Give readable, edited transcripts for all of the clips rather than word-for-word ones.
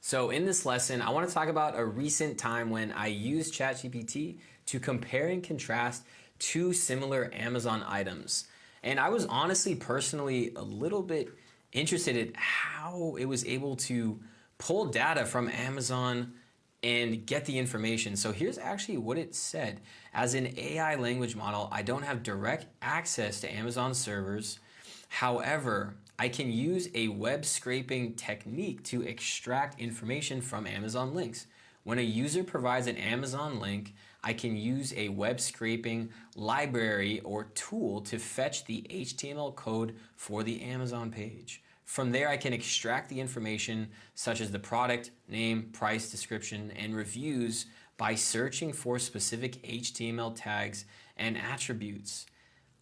So in this lesson, I want to talk about a recent time when I used ChatGPT to compare and contrast two similar Amazon items. And I was honestly personally a little bit interested in how it was able to pull data from Amazon and get the information. So here's actually what it said. As an AI language model, I don't have direct access to Amazon servers. However, I can use a web scraping technique to extract information from Amazon links. When a user provides an Amazon link, I can use a web scraping library or tool to fetch the HTML code for the Amazon page. From there, I can extract the information such as the product, name, price, description, and reviews by searching for specific HTML tags and attributes.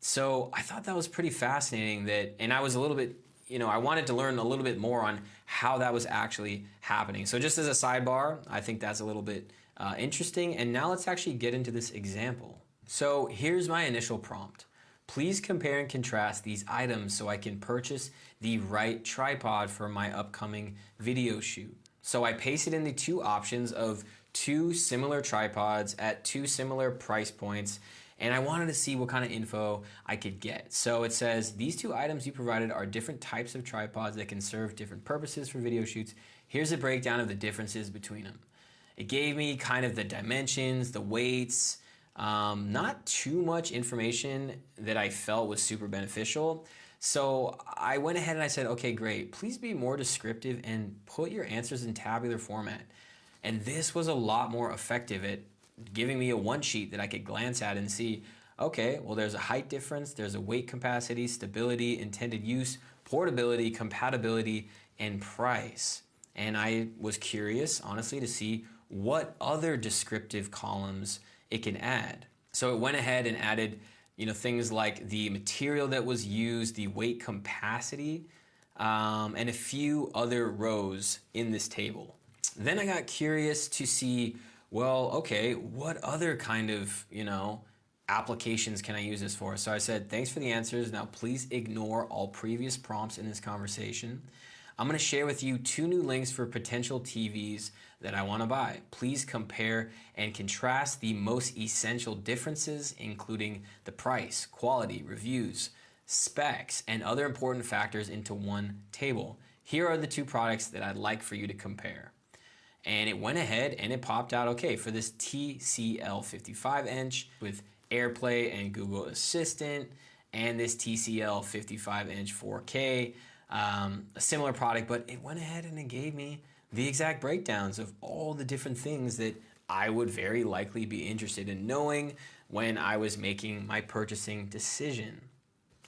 So I thought that was pretty fascinating and I was a little bit, I wanted to learn a little bit more on how that was actually happening. So just as a sidebar, I think that's a little bit interesting. And now let's actually get into this example. So here's my initial prompt. Please compare and contrast these items so I can purchase the right tripod for my upcoming video shoot. So I pasted in the two options of two similar tripods at two similar price points, and I wanted to see what kind of info I could get. So it says, these two items you provided are different types of tripods that can serve different purposes for video shoots. Here's a breakdown of the differences between them. It gave me kind of the dimensions, the weights, not too much information that I felt was super beneficial. So I went ahead and I said, okay, great. Please be more descriptive and put your answers in tabular format. And this was a lot more effective at giving me a one sheet that I could glance at and see, okay, well, there's a height difference, there's a weight capacity, stability, intended use, portability, compatibility, and price. And I was curious, honestly, to see what other descriptive columns it can add. So it went ahead and added, things like the material that was used, the weight capacity, and a few other rows in this table. Then I got curious to see, well, okay, what other kind of, applications can I use this for? So I said, thanks for the answers. Now please ignore all previous prompts in this conversation. I'm going to share with you two new links for potential TVs that I want to buy. Please compare and contrast the most essential differences, including the price, quality, reviews, specs, and other important factors into one table. Here are the two products that I'd like for you to compare. And it went ahead and it popped out, okay, for this TCL 55-inch with AirPlay and Google Assistant, and this TCL 55-inch 4K, a similar product, but it went ahead and it gave me the exact breakdowns of all the different things that I would very likely be interested in knowing when I was making my purchasing decision.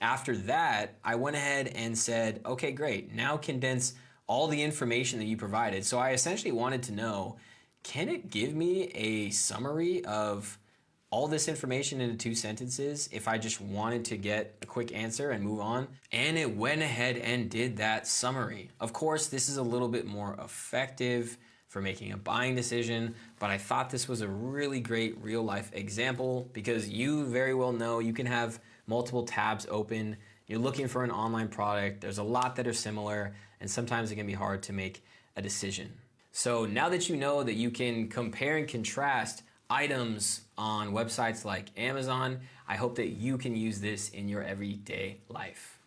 After that, I went ahead and said, okay, great, now condense all the information that you provided. So I essentially wanted to know, can it give me a summary of all this information into 2 sentences if I just wanted to get a quick answer and move on? And it went ahead and did that summary. Of course, this is a little bit more effective for making a buying decision, but I thought this was a really great real life example because you very well know you can have multiple tabs open. You're looking for an online product. There's a lot that are similar, and sometimes it can be hard to make a decision. So now that you know that you can compare and contrast items on websites like Amazon, I hope that you can use this in your everyday life.